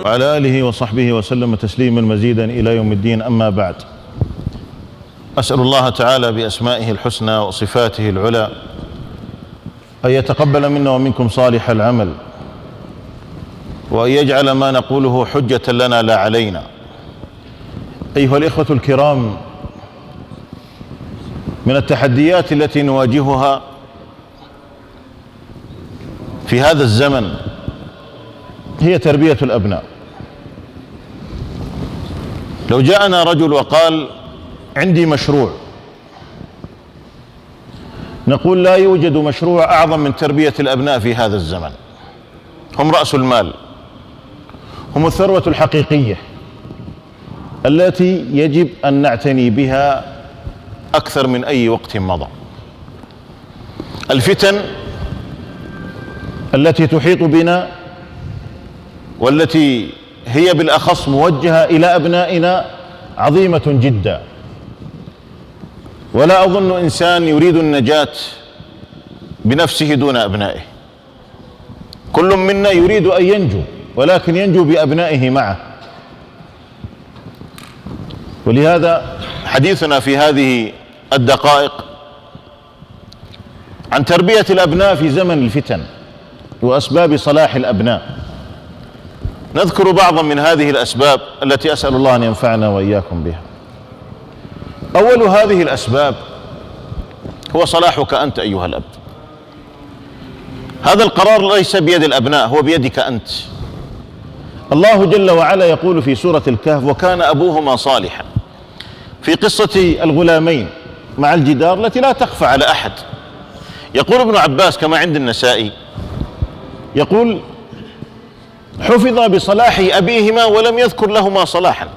وعلى آله وصحبه وسلم تسليما مزيدا إلى يوم الدين. أما بعد، أسأل الله تعالى بأسمائه الحسنى وصفاته العلى أن يتقبل منا ومنكم صالح العمل، وأن يجعل ما نقوله حجة لنا لا علينا. أيها الإخوة الكرام، من التحديات التي نواجهها في هذا الزمن هي تربية الأبناء. لو جاءنا رجل وقال عندي مشروع، نقول لا يوجد مشروع أعظم من تربية الأبناء في هذا الزمن. هم رأس المال، هم الثروة الحقيقية التي يجب أن نعتني بها أكثر من أي وقت مضى. الفتن التي تحيط بنا والتي هي بالأخص موجهة إلى أبنائنا عظيمة جدا، ولا أظن إنسان يريد النجاة بنفسه دون أبنائه. كل منا يريد أن ينجو، ولكن ينجو بأبنائه معه. ولهذا حديثنا في هذه الدقائق عن تربية الأبناء في زمن الفتن وأسباب صلاح الأبناء. نذكر بعضا من هذه الأسباب التي أسأل الله أن ينفعنا وإياكم بها. أول هذه الأسباب هو صلاحك أنت أيها الأب. هذا القرار ليس بيد الأبناء، هو بيدك أنت. الله جل وعلا يقول في سورة الكهف: وكان أبوهما صالحا، في قصة الغلامين مع الجدار التي لا تخفى على أحد. يقول ابن عباس كما عند النسائي، يقول: حفظ بصلاح أبيهما ولم يذكر لهما صلاحا.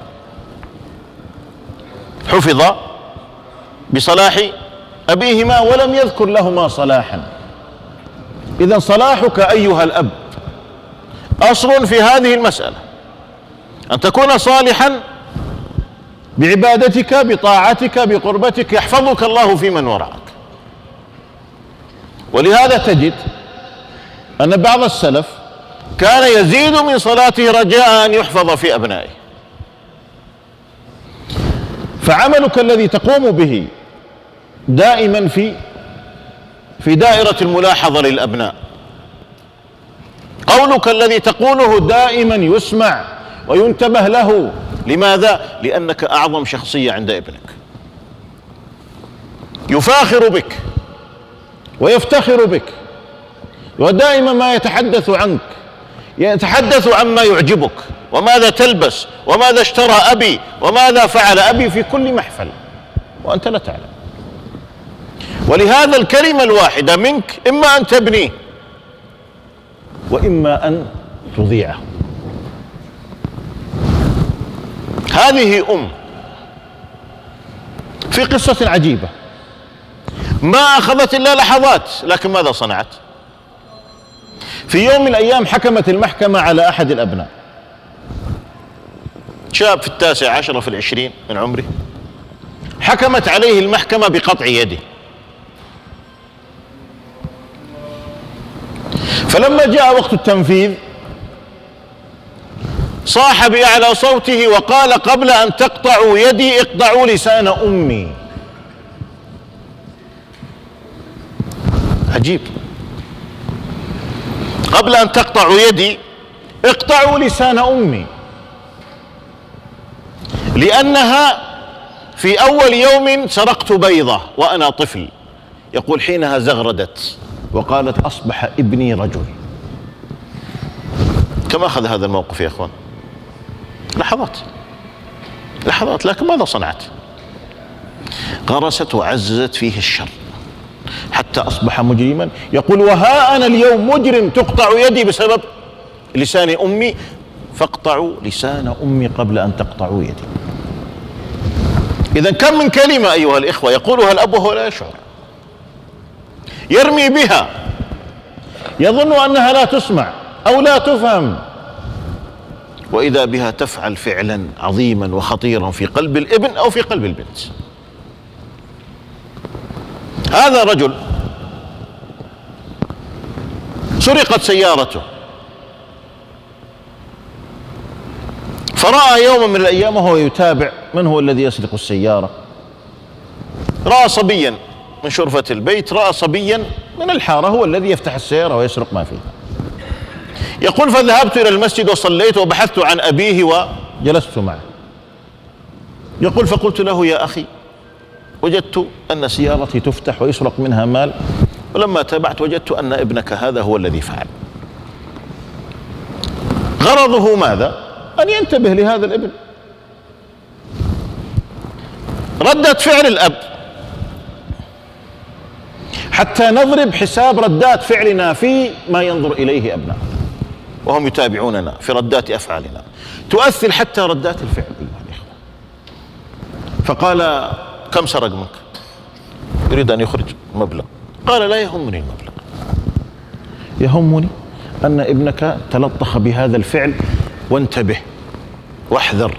حفظ بصلاح أبيهما ولم يذكر لهما صلاحا. إذن صلاحك أيها الأب أصل في هذه المسألة، أن تكون صالحا بعبادتك، بطاعتك، بقربتك، يحفظك الله في من وراءك. ولهذا تجد أن بعض السلف كان يزيد من صلاته رجاء أن يحفظ في أبنائه. فعملك الذي تقوم به دائما في دائرة الملاحظة للأبناء، قولك الذي تقوله دائما يسمع وينتبه له. لماذا؟ لأنك أعظم شخصية عند ابنك، يفاخر بك ويفتخر بك، ودائما ما يتحدث عنك، يتحدث عما يعجبك، وماذا تلبس، وماذا اشترى أبي، وماذا فعل أبي في كل محفل، وأنت لا تعلم. ولهذا الكلمة الواحدة منك إما أن تبنيه وإما أن تضيعه. هذه في قصة عجيبة ما أخذت إلا لحظات، لكن ماذا صنعت؟ في يوم من الأيام حكمت المحكمة على أحد الأبناء، شاب في 19 في 20 من عمره. حكمت عليه المحكمة بقطع يده. فلما جاء وقت التنفيذ صاح بأعلى صوته وقال: قبل أن تقطعوا يدي اقطعوا لسان أمي. عجيب، قبل أن تقطعوا يدي اقطعوا لسان أمي، لأنها في أول يوم سرقت بيضة وأنا طفل. يقول: حينها زغردت وقالت: أصبح ابني رجل. كم أخذ هذا الموقف يا أخوان؟ لحظات، لكن ماذا صنعت؟ غرست وعززت فيه الشر حتى أصبح مجرما. يقول: وها أنا اليوم مجرم تقطع يدي بسبب لسان أمي، فاقطعوا لسان أمي قبل أن تقطعوا يدي. إذن كم من كلمة أيها الإخوة يقولها الأب وهو لا يشعر، يرمي بها، يظن أنها لا تسمع أو لا تفهم، وإذا بها تفعل فعلا عظيما وخطيرا في قلب الابن أو في قلب البنت. هذا رجل سرقت سيارته فرأى يوما من الأيام وهو يتابع من هو الذي يسرق السيارة، رأى صبيا من شرفة البيت، رأى صبيا من الحارة هو الذي يفتح السيارة ويسرق ما فيها. يقول فذهبت إلى المسجد وصليت وبحثت عن أبيه وجلست معه. يقول فقلت له يا أخي وجدت أن سيارتي تفتح ويسرق منها مال، ولما تابعت وجدت أن ابنك هذا هو الذي فعل. غرضه ماذا؟ أن ينتبه لهذا الابن. ردة فعل الأب حتى نضرب حساب ردات فعلنا في ما ينظر إليه أبناء وهم يتابعوننا في ردات أفعالنا، تؤثر حتى ردات الفعل أيها الإخوة. فقال كم سرق منك؟ يريد أن يخرج مبلغ. قال لا يهمني المبلغ، يهمني أن ابنك تلطخ بهذا الفعل، وانتبه واحذر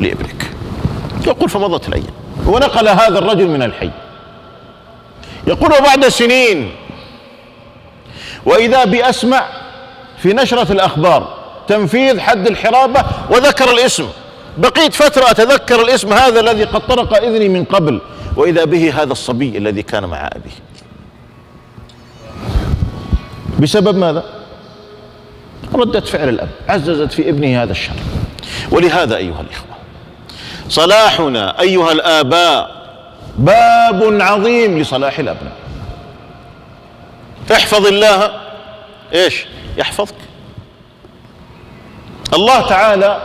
لابنك. يقول فمضت الأيام ونقل هذا الرجل من الحي. يقول وبعد سنين وإذا بأسمع في نشرة الأخبار تنفيذ حد الحرابة وذكر الاسم. بقيت فترة أتذكر الاسم هذا الذي قد طرق إذني من قبل، وإذا به هذا الصبي الذي كان مع أبيه. بسبب ماذا؟ ردة فعل الأب عززت في ابنه هذا الشر. ولهذا أيها الإخوة صلاحنا أيها الآباء باب عظيم لصلاح الأبناء. احفظ الله ايش؟ يحفظك. الله تعالى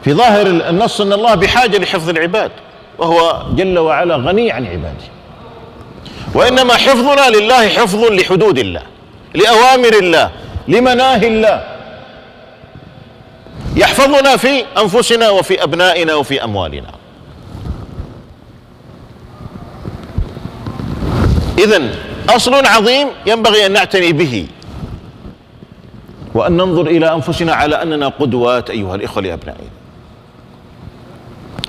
في ظاهر النص ان الله بحاجة لحفظ العباد، وهو جل وعلا غني عن عباده، وإنما حفظنا لله حفظ لحدود الله، لأوامر الله، لمناهي الله. يحفظنا في أنفسنا وفي أبنائنا وفي أموالنا. إذن أصل عظيم ينبغي أن نعتني به، وأن ننظر إلى أنفسنا على أننا قدوات أيها الإخوة لأبنائنا.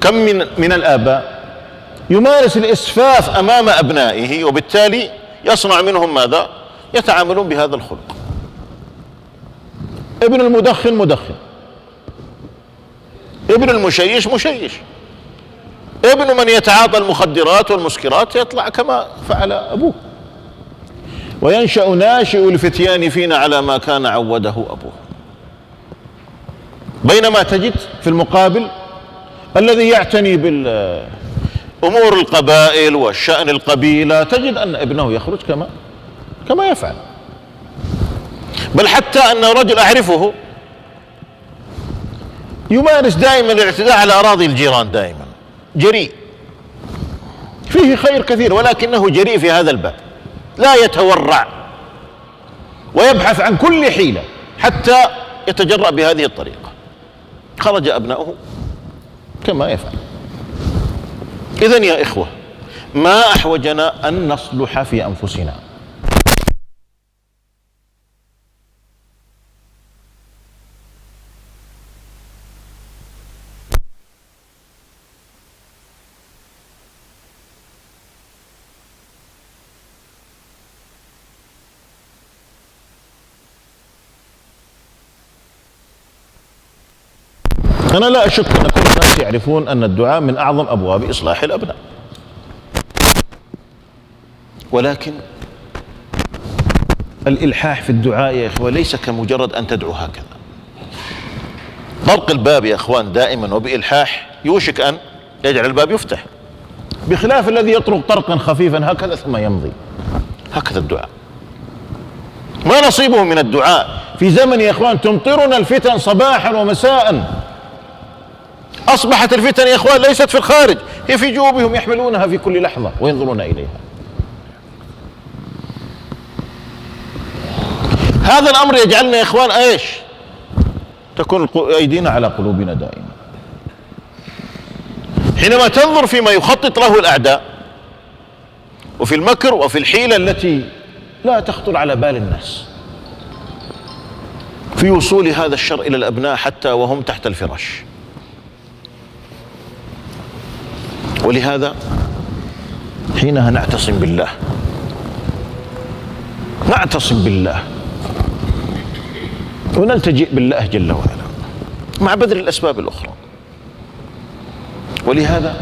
كم من الآباء يمارس الإسفاف أمام أبنائه، وبالتالي يصنع منهم ماذا؟ يتعاملون بهذا الخلق. ابن المدخن مدخن، ابن المشيش مشيش، ابن من يتعاطى المخدرات والمسكرات يطلع كما فعل أبوه. وينشأ ناشئ الفتيان فينا على ما كان عوده أبوه. بينما تجد في المقابل الذي يعتني بالأمور القبائل والشأن القبيلة تجد أن ابنه يخرج كما يفعل. بل حتى أن رجل أعرفه يمارس دائما الاعتداء على أراضي الجيران، دائما جريء، فيه خير كثير، ولكنه جريء في هذا الباب، لا يتورع ويبحث عن كل حيلة حتى يتجرأ بهذه الطريقة. خرج أبناؤه كما يفعل. إذن يا إخوة ما أحوجنا أن نصلح في أنفسنا. أنا لا أشك أن كل الناس يعرفون أن الدعاء من أعظم أبواب إصلاح الأبناء، ولكن الإلحاح في الدعاء يا إخوة ليس كمجرد أن تدعو هكذا. طرق الباب يا إخوان دائما وبإلحاح يوشك أن يجعل الباب يفتح، بخلاف الذي يطرق طرقا خفيفا هكذا ثم يمضي. هكذا الدعاء. ما نصيبه من الدعاء في زمن يا إخوان تمطرنا الفتن صباحا ومساء. أصبحت الفتن يا إخوان ليست في الخارج، هي في جيوبهم يحملونها في كل لحظة وينظرون إليها. هذا الأمر يجعلنا يا إخوان إيش؟ تكون أيدينا على قلوبنا دائما. حينما تنظر فيما يخطط له الأعداء وفي المكر وفي الحيلة التي لا تخطر على بال الناس في وصول هذا الشر إلى الأبناء حتى وهم تحت الفراش. ولهذا حينها نعتصم بالله، نعتصم بالله ونلتجئ بالله جل وعلا. مع بذل الأسباب الأخرى. ولهذا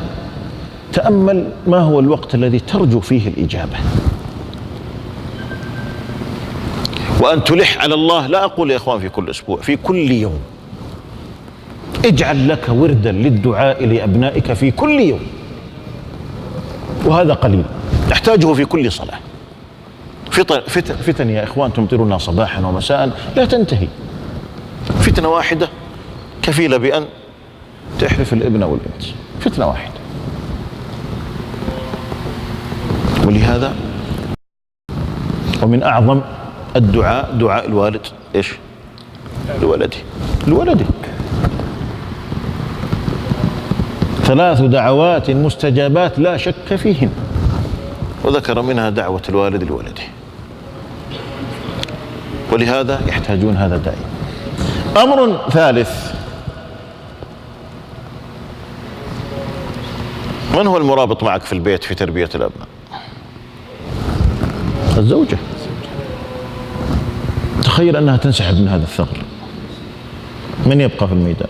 تأمل ما هو الوقت الذي ترجو فيه الإجابة، وأن تلح على الله. لا أقول يا إخوان في كل أسبوع، في كل يوم. اجعل لك وردا للدعاء لأبنائك في كل يوم، وهذا قليل نحتاجه في كل صلاة. فتن يا إخوان تمطرنا صباحا ومساء لا تنتهي. فتنة واحدة كفيلة بأن تحرف الابن والبنت، فتنة واحدة. ولهذا ومن أعظم الدعاء دعاء الوالد إيش؟ لولده. 3 دعوات مستجابات لا شك فيهن، وذكر منها دعوة الوالد لولده. ولهذا يحتاجون هذا دائما. أمر ثالث، من هو المرابط معك في البيت في تربية الأبناء؟ الزوجة. تخيل أنها تنسحب من هذا الثغر، من يبقى في الميدان؟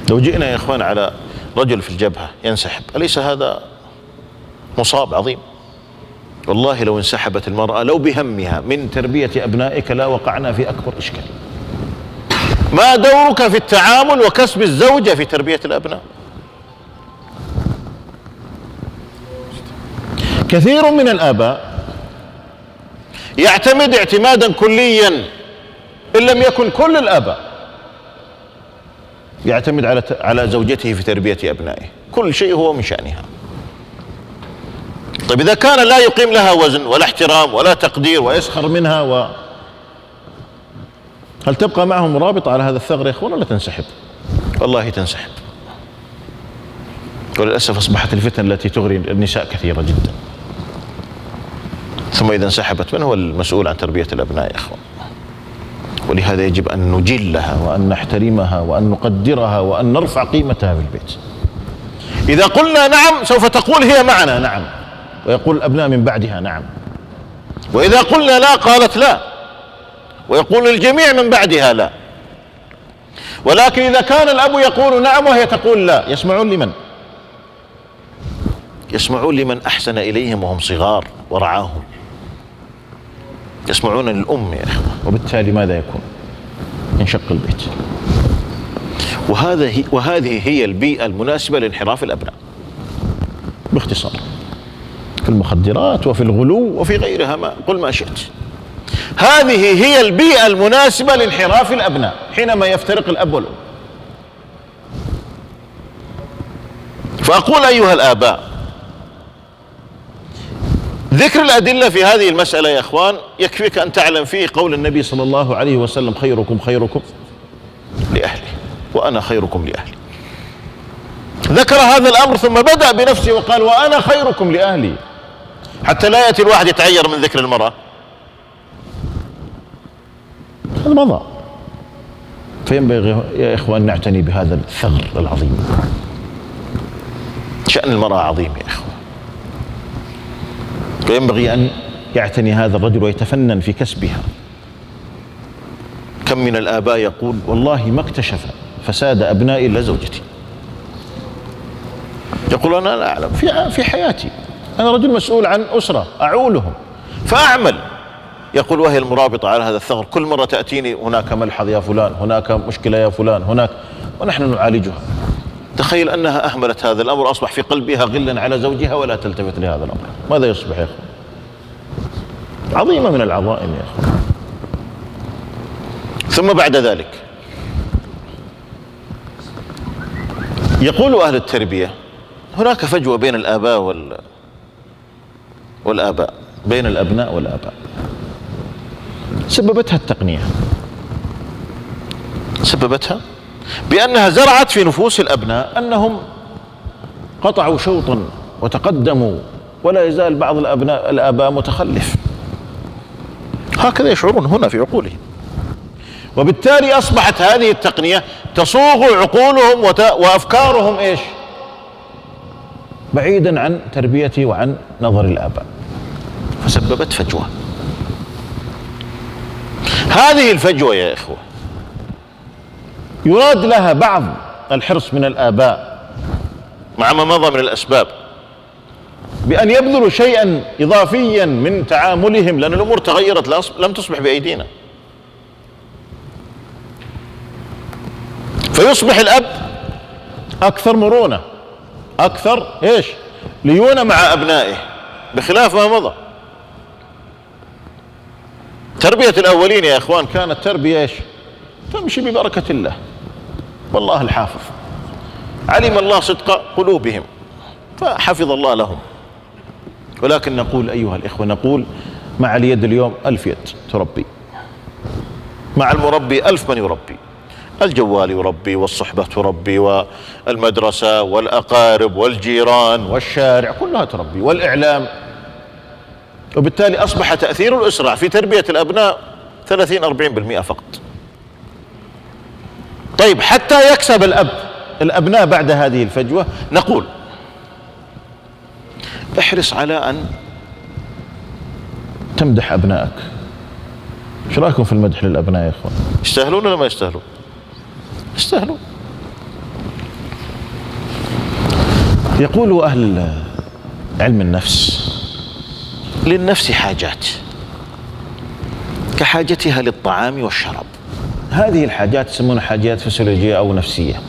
لو جئنا يا إخوان على رجل في الجبهة ينسحب، أليس هذا مصاب عظيم؟ والله لو انسحبت المرأة لو بهمها من تربية أبنائك لا وقعنا في أكبر إشكال. ما دورك في التعامل وكسب الزوجة في تربية الأبناء؟ كثير من الآباء يعتمد اعتمادا كليا، إن لم يكن كل الآباء يعتمد على زوجته في تربية أبنائه، كل شيء هو من شأنها. طيب إذا كان لا يقيم لها وزن ولا احترام ولا تقدير ويسخر منها هل تبقى معه مرابطة على هذا الثغر يا إخوان ولا تنسحب؟ والله تنسحب. وللأسف أصبحت الفتن التي تغري النساء كثيرة جدا. ثم إذا انسحبت، من هو المسؤول عن تربية الأبناء يا إخوان؟ ولهذا يجب أن نجلها وأن نحترمها وأن نقدرها وأن نرفع قيمتها في البيت. إذا قلنا نعم سوف تقول هي معنا نعم، ويقول الأبناء من بعدها نعم. وإذا قلنا لا قالت لا، ويقول الجميع من بعدها لا. ولكن إذا كان الأب يقول نعم وهي تقول لا، يسمعون لمن؟ يسمعون لمن أحسن إليهم وهم صغار ورعاهم، يسمعون للأم يا إخوة. وبالتالي ماذا يكون؟ ينشق البيت. وهذه هي البيئة المناسبة لانحراف الأبناء باختصار، في المخدرات وفي الغلو وفي غيرها، قل ما شئت. هذه هي البيئة المناسبة لانحراف الأبناء حينما يفترق الأب والأم. فأقول أيها الآباء، ذكر الأدلة في هذه المسألة يا إخوان يكفيك أن تعلم فيه قول النبي صلى الله عليه وسلم: خيركم خيركم لأهله وأنا خيركم لأهلي. ذكر هذا الأمر ثم بدأ بنفسه وقال: وأنا خيركم لأهلي، حتى لا يأتي الواحد يتعير من ذكر المرأة. هذا مضى. فينبغي يا إخوان نعتني بهذا الثغر العظيم. شأن المرأة عظيم يا إخوان، وينبغي أن يعتني هذا الرجل ويتفنن في كسبها. كم من الآباء يقول: والله ما اكتشف فساد أبنائي إلا زوجتي. يقول: أنا لا أعلم في حياتي، أنا رجل مسؤول عن أسرة أعولهم فأعمل. يقول: وهي المرابطة على هذا الثغر، كل مرة تأتيني: هناك ملحظ يا فلان، هناك مشكلة يا فلان، هناك، ونحن نعالجها. تخيل أنها أهملت هذا الأمر، أصبح في قلبها غلا على زوجها ولا تلتفت لهذا الأمر. ماذا يصبح يا أخوان؟ عظيمة من العظائم يا أخوان. ثم بعد ذلك يقول أهل التربية: هناك فجوة بين الآباء والآباء، بين الأبناء والآباء. سببتها التقنية، سببتها بأنها زرعت في نفوس الأبناء أنهم قطعوا شوطا وتقدموا، ولا يزال بعض الآباء متخلف. هكذا يشعرون هنا في عقولهم. وبالتالي أصبحت هذه التقنية تصوغ عقولهم وأفكارهم إيش؟ بعيدا عن تربيته وعن نظر الآباء، فسببت فجوة. هذه الفجوة يا إخوة يراد لها بعض الحرص من الآباء مع ما مضى من الأسباب بأن يبذلوا شيئا إضافيا من تعاملهم، لأن الأمور تغيرت، لم تصبح بأيدينا. فيصبح الأب أكثر مرونة، أكثر ليونة مع أبنائه، بخلاف ما مضى. تربية الأولين يا إخوان كانت تربية تمشي ببركة الله، والله الحافظ، علم الله صدق قلوبهم فحفظ الله لهم. ولكن نقول أيها الإخوة، نقول مع اليد اليوم 1000 يد تربي، مع المربي 1000 من يربي. الجوال يربي، والصحبة تربي، والمدرسة والأقارب والجيران والشارع كلها تربي، والإعلام. وبالتالي أصبح تأثير الأسرة في تربية الأبناء 30-40% فقط. طيب حتى يكسب الأبناء بعد هذه الفجوة، نقول احرص على أن تمدح أبنائك. ايش رايكم في المدح للأبناء يا إخوان؟ يستاهلون ولا ما يستاهلون؟ يستاهلون. يقول أهل علم النفس: للنفس حاجات كحاجتها للطعام والشراب. هذه الحاجات يسمونها حاجات فسيولوجية أو نفسية،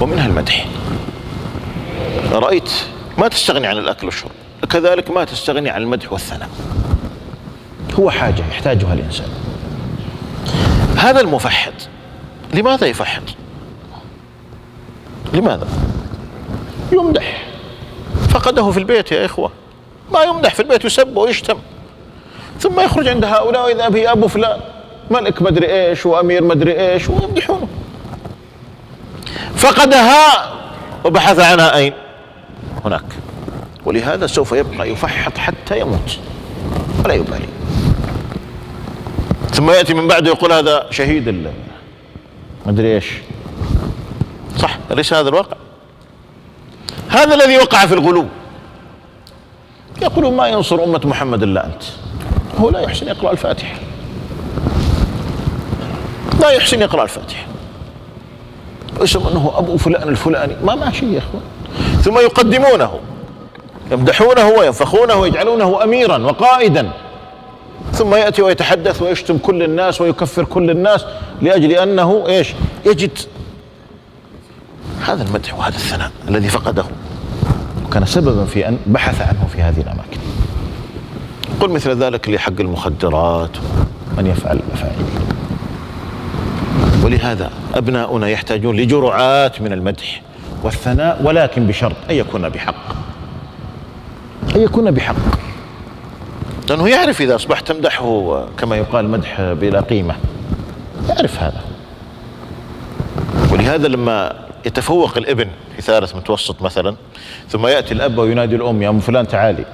ومنها المدح. رأيت ما تستغني عن الأكل والشرب، كذلك ما تستغني عن المدح والثناء. هو حاجة يحتاجها الإنسان. هذا المفحط لماذا يفحط؟ لماذا؟ يمدح، فقده في البيت يا إخوة. ما يمدح في البيت يسب ويشتم، ثم يخرج عند هؤلاء إذا به أبو فلان ملك مدري إيش وأمير مدري إيش ويمدحونه. فقدها وبحث عنها أين؟ هناك. ولهذا سوف يبقى يفحط حتى يموت ولا يبالي. ثم يأتي من بعده يقول هذا شهيد الله مدري إيش. صح؟ أليس هذا الواقع؟ هذا الذي وقع في الغلو. يقولون ما ينصر أمة محمد إلا أنت. هو لا يحسن يقرأ الفاتحة، لا يحسن يقرأ الفاتحة، ويسمى أنه أبو فلان الفلاني. ما مع شيء يا إخوان. ثم يقدمونه، يمدحونه وينفخونه ويجعلونه أميرا وقائدا، ثم يأتي ويتحدث ويشتم كل الناس ويكفر كل الناس لأجل أنه يجد هذا المدح وهذا الثناء الذي فقده، وكان سببا في أن بحث عنه في هذه الأماكن. قل مثل ذلك لحق المخدرات ومن يفعل الأفاعيل. ولهذا أبناؤنا يحتاجون لجرعات من المدح والثناء، ولكن بشرط أن يكون بحق، أن يكون بحق، لأنه يعرف إذا أصبحت تمدحه كما يقال مدح بلا قيمة، يعرف هذا. ولهذا لما يتفوق الابن في ثالث متوسط مثلا، ثم يأتي الأب وينادي الأم: يا أم فلان تعالي،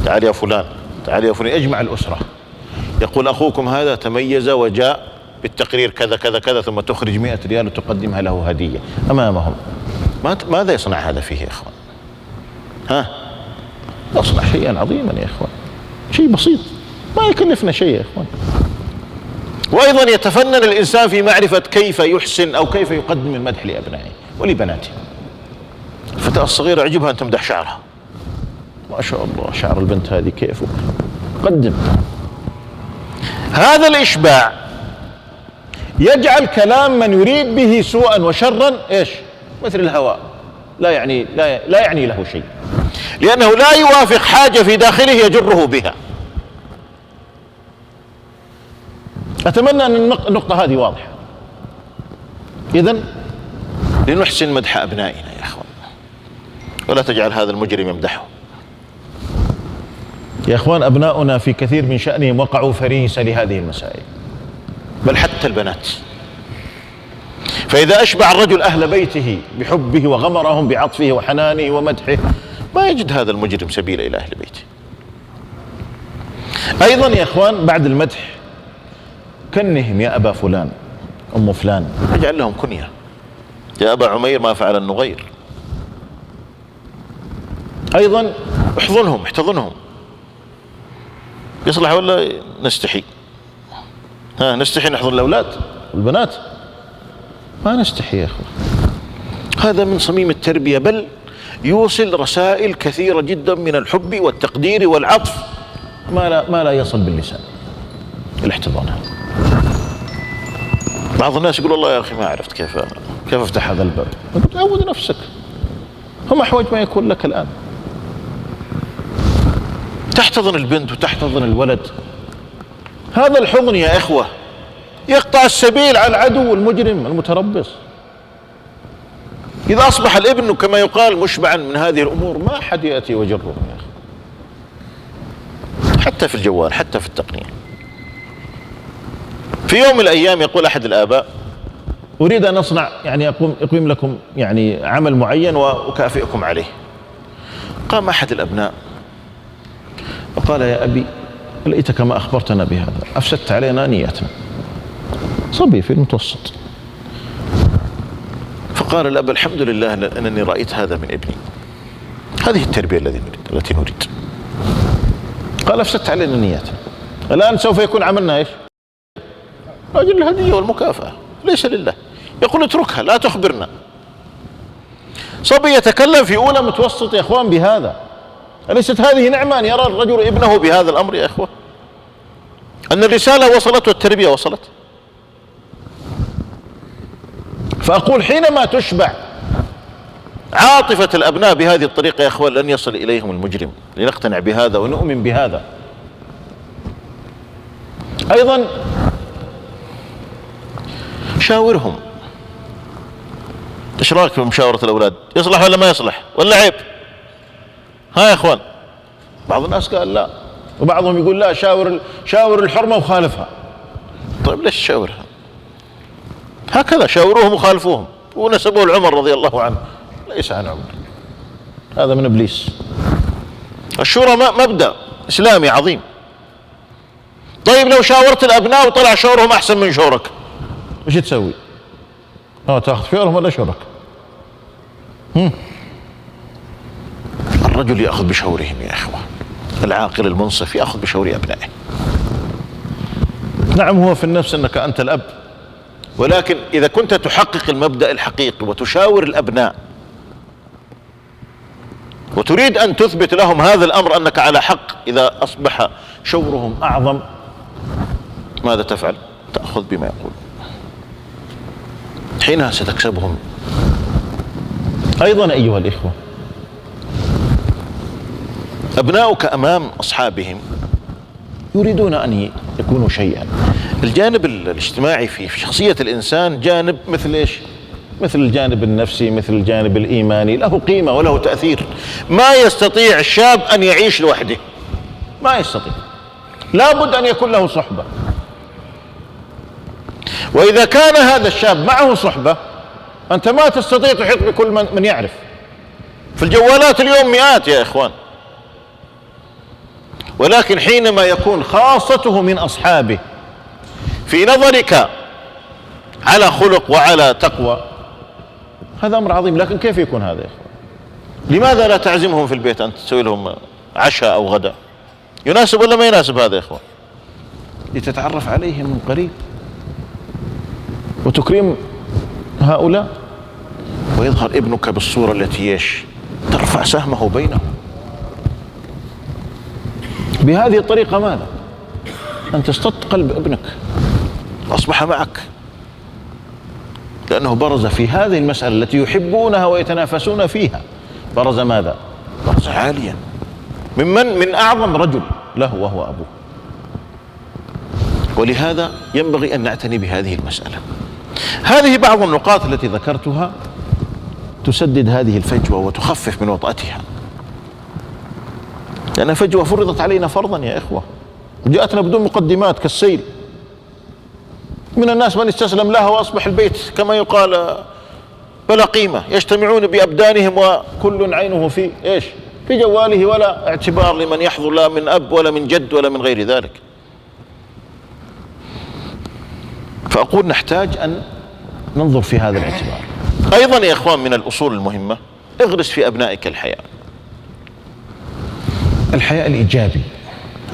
تعالي يا فلان، تعالي يا فلان، يجمع الأسرة، يقول أخوكم هذا تميز وجاء بالتقرير كذا كذا كذا، ثم تخرج 100 ريال وتقدمها له هدية أمامهم. ماذا يصنع هذا فيه يا إخوان؟ يصنع شيئا عظيما يا إخوان، شيء بسيط ما يكلفنا شيء يا إخوان. وأيضا يتفنن الإنسان في معرفة كيف يحسن أو كيف يقدم المدح لأبنائه ولبناته. الفتاة الصغيرة يعجبها أن تمدح شعرها، ما شاء الله شعر البنت هذه كيف، قدم. هذا الإشباع يجعل كلام من يريد به سوءا وشرا مثل الهواء، لا يعني له شيء، لأنه لا يوافق حاجة في داخله يجره بها. أتمنى أن النقطة هذه واضحة. إذن لنحسن مدح أبنائنا يا أخوان، ولا تجعل هذا المجرم يمدحه. يا أخوان، أبناؤنا في كثير من شأنهم وقعوا فريسة لهذه المسائل، بل حتى البنات. فإذا أشبع الرجل أهل بيته بحبه وغمرهم بعطفه وحنانه ومدحه، ما يجد هذا المجرم سبيل إلى أهل بيته. أيضا يا أخوان، بعد المدح كنهم: يا أبا فلان، أم فلان، اجعل لهم كنية. يا أبا عمير ما فعل النغير. أيضا احتضنهم. يصلح ولا نستحي؟ نستحي نحضن الأولاد والبنات؟ ما نستحي يا أخوة. هذا من صميم التربية، بل يوصل رسائل كثيرة جدا من الحب والتقدير والعطف ما لا يصل باللسان. الاحتضان. بعض الناس يقول والله يا أخي ما عرفت كيف أفتح هذا الباب. تعود نفسك، هم أحوج ما يكون لك الآن. تحتضن البنت وتحتضن الولد. هذا الحضن يا إخوة يقطع السبيل على العدو المجرم المتربص. إذا أصبح الابن كما يقال مشبعا من هذه الأمور ما أحد يأتي ويجره يا أخي، حتى في الجوال، حتى في التقنية. في يوم من الأيام يقول أحد الآباء أريد أن أصنع يعني أقيم لكم يعني عمل معين وأكافئكم عليه. قام أحد الأبناء وقال يا أبي ليتك ما أخبرتنا بهذا، أفسدت علينا نياتنا. صبي في المتوسط. فقال الأب الحمد لله أنني رأيت هذا من ابني، هذه التربية التي نريد. قال أفسدت علينا نياتنا، الآن سوف يكون عملنا إيش؟ أجل الهدية والمكافأة ليس لله. يقول اتركها لا تخبرنا. صبي يتكلم في أولى متوسط يا إخوان بهذا. أليست هذه نعمة أن يرى الرجل ابنه بهذا الأمر يا إخوة؟ أن الرسالة وصلت والتربية وصلت. فأقول حينما تشبع عاطفة الأبناء بهذه الطريقة يا إخوان لن يصل إليهم المجرم. لنقتنع بهذا ونؤمن بهذا. أيضا شاورهم. ايش رايك في مشاورة الأولاد؟ يصلح ولا ما يصلح ولا عيب؟ ها يا إخوان. بعض الناس قال لا، وبعضهم يقول لا شاور الحرمة وخالفها. طيب ليش تشاورها؟ هكذا شاوروهم وخالفوهم ونسبوه لعمر رضي الله عنه. ليس عن عمر، هذا من إبليس. الشورى مبدأ إسلامي عظيم. طيب لو شاورت الأبناء وطلع شورهم أحسن من شورك، ايش تسوي؟ تاخذ شورهم ولا شورك؟ الرجل يأخذ بشورهم يا إخوة. العاقل المنصف يأخذ بشور أبنائه. نعم هو في النفس أنك أنت الأب، ولكن إذا كنت تحقق المبدأ الحقيقي وتشاور الأبناء وتريد أن تثبت لهم هذا الأمر أنك على حق، إذا أصبح شورهم أعظم ماذا تفعل؟ تأخذ بما يقول، حينها ستكسبهم. أيضا أيها الإخوة، أبناؤك أمام أصحابهم يريدون أن يكونوا شيئا. الجانب الاجتماعي في شخصية الإنسان جانب مثل إيش؟ مثل الجانب النفسي، مثل الجانب الإيماني، له قيمة وله تأثير. ما يستطيع الشاب أن يعيش لوحده، ما يستطيع، لابد أن يكون له صحبة. وإذا كان هذا الشاب معه صحبة، أنت ما تستطيع تحيط بكل من يعرف. في الجوالات اليوم مئات يا إخوان. ولكن حينما يكون خاصته من أصحابه في نظرك على خلق وعلى تقوى، هذا أمر عظيم. لكن كيف يكون هذا يا إخوان؟ لماذا لا تعزمهم في البيت، أنت تسوي لهم عشاء أو غداء؟ يناسب ولا ما يناسب هذا يا إخوان؟ لتتعرف عليهم من قريب وتكرم هؤلاء، ويظهر ابنك بالصورة التي ايش؟ ترفع سهمه بينهم. بهذه الطريقة ماذا؟ أن تصطد قلب ابنك، أصبح معك، لأنه برز في هذه المسألة التي يحبونها ويتنافسون فيها. برز ماذا؟ برز عاليا من أعظم رجل له وهو أبوه. ولهذا ينبغي أن نعتني بهذه المسألة. هذه بعض النقاط التي ذكرتها تسدد هذه الفجوة وتخفف من وطأتها، لأن فجوة فرضت علينا فرضا يا إخوة، جاءتنا بدون مقدمات كالسيل. من الناس من استسلم لها وأصبح البيت كما يقال بلا قيمة، يجتمعون بأبدانهم وكل عينه في إيش؟ في جواله، ولا اعتبار لمن يحضر، لا من أب ولا من جد ولا من غير ذلك. فأقول نحتاج أن ننظر في هذا الاعتبار. أيضا يا إخوان من الأصول المهمة، اغرس في أبنائك الحياء. الحياء الإيجابي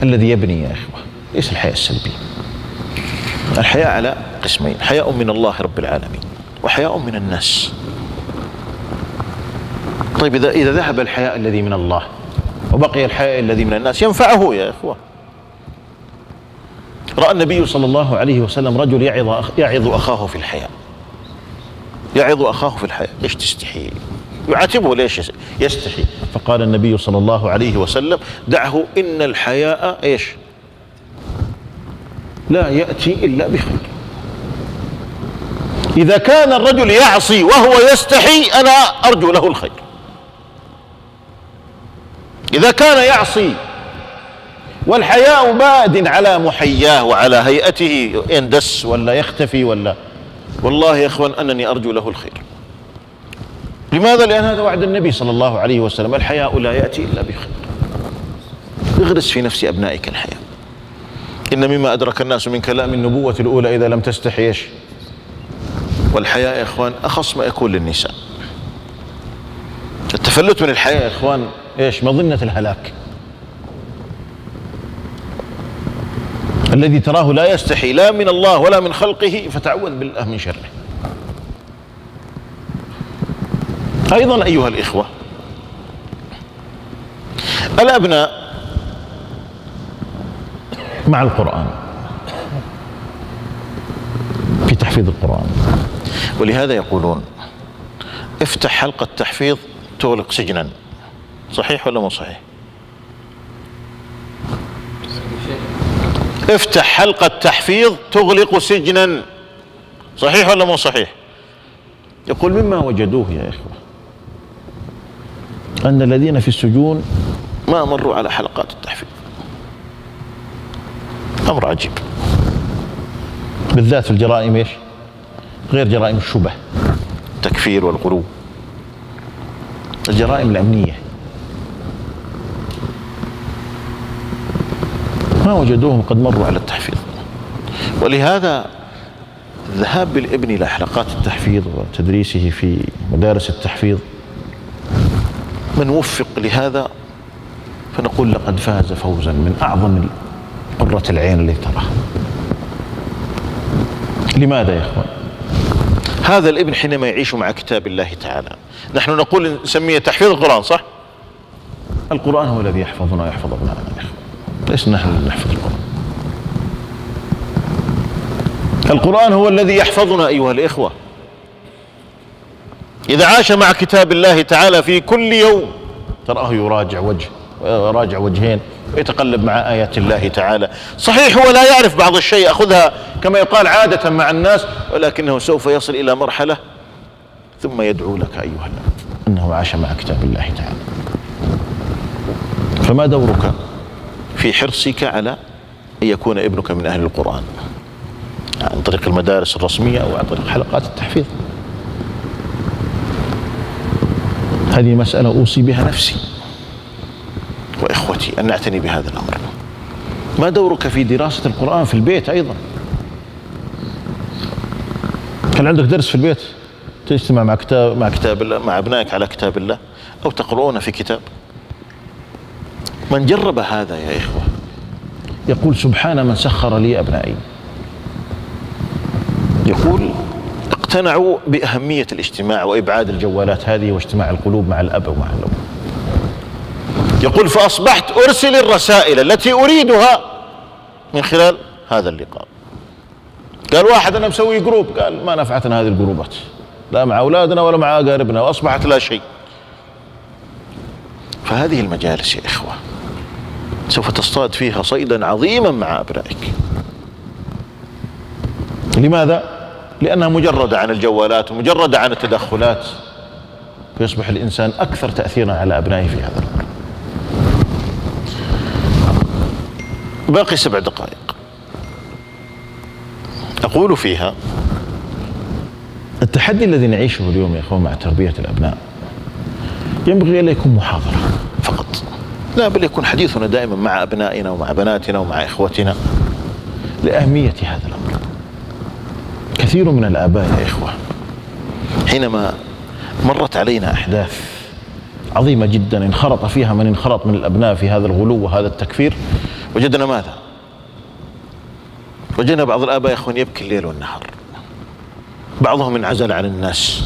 الذي يبني يا إخوة، ليس الحياء السلبي. الحياء على قسمين: حياء من الله رب العالمين، وحياء من الناس. طيب إذا ذهب الحياء الذي من الله وبقي الحياء الذي من الناس ينفعه يا إخوة. رأى النبي صلى الله عليه وسلم رجل يعظ أخاه في الحياء، يعظ أخاه في الحياء. ليش تستحي؟ يعاتبه ليش يستحي؟ فقال النبي صلى الله عليه وسلم دعه، إن الحياء إيش؟ لا يأتي إلا بخير. إذا كان الرجل يعصي وهو يستحي أنا أرجو له الخير. إذا كان يعصي والحياء باد على محياه وعلى هيئته يندس ولا يختفي ولا، والله يا إخوان أنني أرجو له الخير. لماذا؟ لأن هذا وعد النبي صلى الله عليه وسلم، الحياء لا يأتي إلا بخير. اغرس في نفس أبنائك الحياء. إن مما أدرك الناس من كلام النبوة الأولى إذا لم تستحي إيش؟ والحياء يا إخوان أخص ما يكون للنساء. التفلت من الحياء يا إخوان إيش؟ مظنة الهلاك. الذي تراه لا يستحي لا من الله ولا من خلقه فتعوذ بالله من شره. أيضا أيها الإخوة، الأبناء مع القرآن في تحفيظ القرآن، ولهذا يقولون افتح حلقة تحفيظ تغلق سجنا. صحيح ولا مو صحيح؟ افتح حلقة تحفيظ تغلق سجنا. صحيح ولا مو صحيح؟ يقول مما وجدوه يا إخوة أن الذين في السجون ما مروا على حلقات التحفيظ. أمر عجيب، بالذات في الجرائم إيش؟ غير جرائم الشبه، التكفير والغلو، الجرائم الأمنية ما وجدوهم قد مروا على التحفيظ. ولهذا الذهاب بالابن إلى حلقات التحفيظ وتدريسه في مدارس التحفيظ من وفق لهذا فنقول لقد فاز فوزا من أعظم قرة العين اللي تراها. لماذا يا إخوان؟ هذا الابن حينما يعيش مع كتاب الله تعالى، نحن نقول نسميه تحفيظ القرآن، صح؟ القرآن هو الذي يحفظنا ويحفظ أبنائنا يا إخوان، ليس نحن الذي نحفظ القرآن. القرآن هو الذي يحفظنا أيها الإخوة. إذا عاش مع كتاب الله تعالى في كل يوم تراه يراجع وجهين ويتقلب مع آيات الله تعالى. صحيح هو لا يعرف بعض الشيء، أخذها كما يقال عادة مع الناس، ولكنه سوف يصل إلى مرحلة ثم يدعو لك أيها الأب أنه عاش مع كتاب الله تعالى. فما دورك في حرصك على أن يكون ابنك من أهل القرآن عن طريق المدارس الرسمية أو عن طريق حلقات التحفيظ؟ هذه مسألة أوصي بها نفسي وإخوتي أن نعتني بهذا الأمر. ما دورك في دراسة القرآن في البيت أيضا؟ هل عندك درس في البيت تجتمع مع كتاب الله مع أبنائك على كتاب الله أو تقرؤون في كتاب؟ من جرب هذا يا إخوة يقول سبحان من سخر لي أبنائي. يقول اقتنعوا بأهمية الاجتماع وإبعاد الجوالات هذه واجتماع القلوب مع الأب ومع الأم. يقول فأصبحت أرسل الرسائل التي أريدها من خلال هذا اللقاء. قال واحد أنا مسوي جروب، قال ما نفعتنا هذه الجروبات لا مع أولادنا ولا مع أقاربنا وأصبحت لا شيء. فهذه المجالس يا إخوة سوف تصطاد فيها صيدا عظيما مع أبنائك. لماذا؟ لأنها مجردة عن الجوالات ومجردة عن التدخلات، فيصبح الإنسان أكثر تأثيرا على أبنائه في هذا الأمر. باقي 7 دقائق أقول فيها التحدي الذي نعيشه اليوم يا إخوان مع تربية الأبناء ينبغي أن يكون محاضرة فقط، لا بل يكون حديثنا دائما مع أبنائنا ومع بناتنا ومع إخوتنا لأهمية هذا الأمر. كثير من الآباء يا إخوة حينما مرت علينا أحداث عظيمة جدا انخرط فيها من انخرط من الأبناء في هذا الغلو وهذا التكفير، وجدنا ماذا؟ وجدنا بعض الآباء يا إخوان يبكي الليل والنهار بعضهم انعزل عن الناس،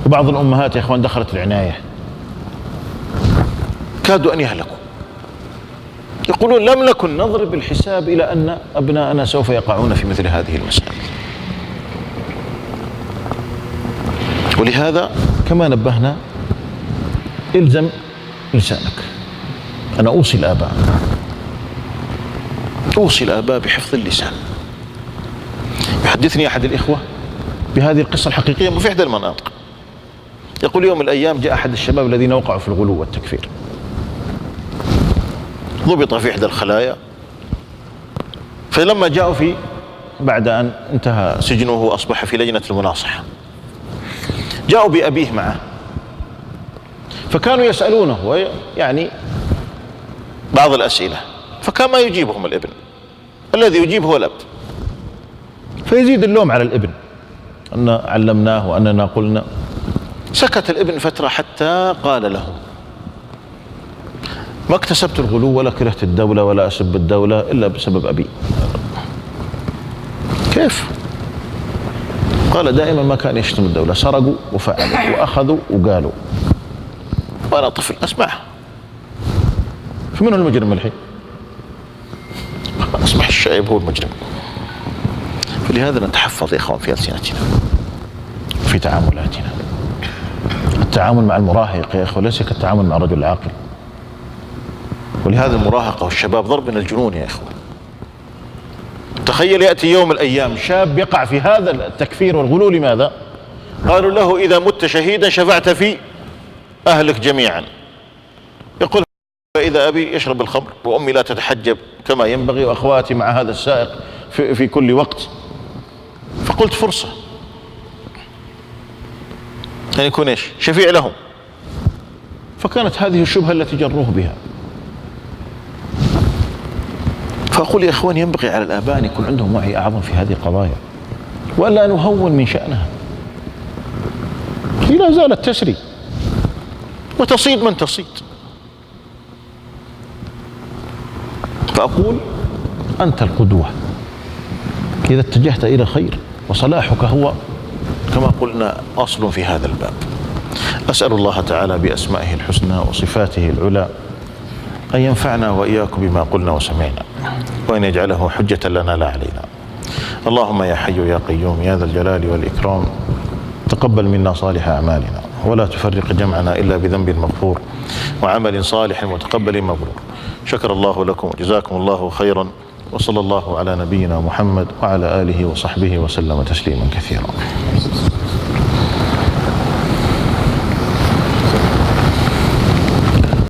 وبعض الأمهات يا إخوان دخلت العناية، كادوا أن يهلكوا، يقولون لم نكن نضرب الحساب إلى أن أبناءنا سوف يقعون في مثل هذه المسائل. ولهذا كما نبهنا الزم لسانك. أنا أوصي الآباء بحفظ اللسان. يحدثني أحد الإخوة بهذه القصة الحقيقية في إحدى المناطق، يقول يوم من الأيام جاء أحد الشباب الذين وقعوا في الغلو والتكفير، ضبط في إحدى الخلايا، فلما جاءوا بعد أن انتهى سجنه وأصبح في لجنة المناصحة، جاءوا بأبيه معه، فكانوا يسألونه يعني بعض الأسئلة، فكان ما يجيبهم الابن، الذي يجيب هو الأب، فيزيد اللوم على الابن أن علمناه وأننا قلنا. سكت الابن فترة حتى قال له: ما اكتسبت الغلو ولا كرهت الدولة ولا أسب الدولة إلا بسبب أبي. كيف؟ قال: دائما ما كان يشتم الدولة، سرقوا وفعلوا وأخذوا وقالوا، وأنا طفل أسمعها. فمن هو المجرم الحين؟ أصبح الشايب هو المجرم. فلهذا نتحفظ يا إخوان في ألسنتنا وفي تعاملاتنا. التعامل مع المراهق يا إخوة ليس كالتعامل مع الرجل العاقل. ولهذا المراهقة والشباب ضرب من الجنون يا إخوة. تخيل يأتي يوم من الأيام شاب يقع في هذا التكفير والغلو. لماذا؟ قالوا له: إذا مت شهيدا شفعت في أهلك جميعا. يقول: فإذا أبي يشرب الخمر وأمي لا تتحجب كما ينبغي وأخواتي مع هذا السائق في كل وقت. فقلت فرصة أن يكون إيش؟ شفيع لهم. فكانت هذه الشبهة التي جروه بها. فأقول يا إخوان ينبغي على الآباء أن يكون عندهم وعي أعظم في هذه القضايا، وألا نهون من شأنها. هي لا زالت تسري وتصيد من تصيد. فأقول أنت القدوة إذا اتجهت إلى خير، وصلاحك هو كما قلنا أصل في هذا الباب. أسأل الله تعالى بأسمائه الحسنى وصفاته العلى أن ينفعنا وإياكم بما قلنا وسمعنا، وأن يجعله حجة لنا لا علينا. اللهم يا حي يا قيوم يا ذا الجلال والإكرام، تقبل منا صالح أعمالنا، ولا تفرق جمعنا إلا بذنب مغفور وعمل صالح متقبل مبرور. شكر الله لكم وجزاكم الله خيرا، وصلى الله على نبينا محمد وعلى آله وصحبه وسلم تسليما كثيرا.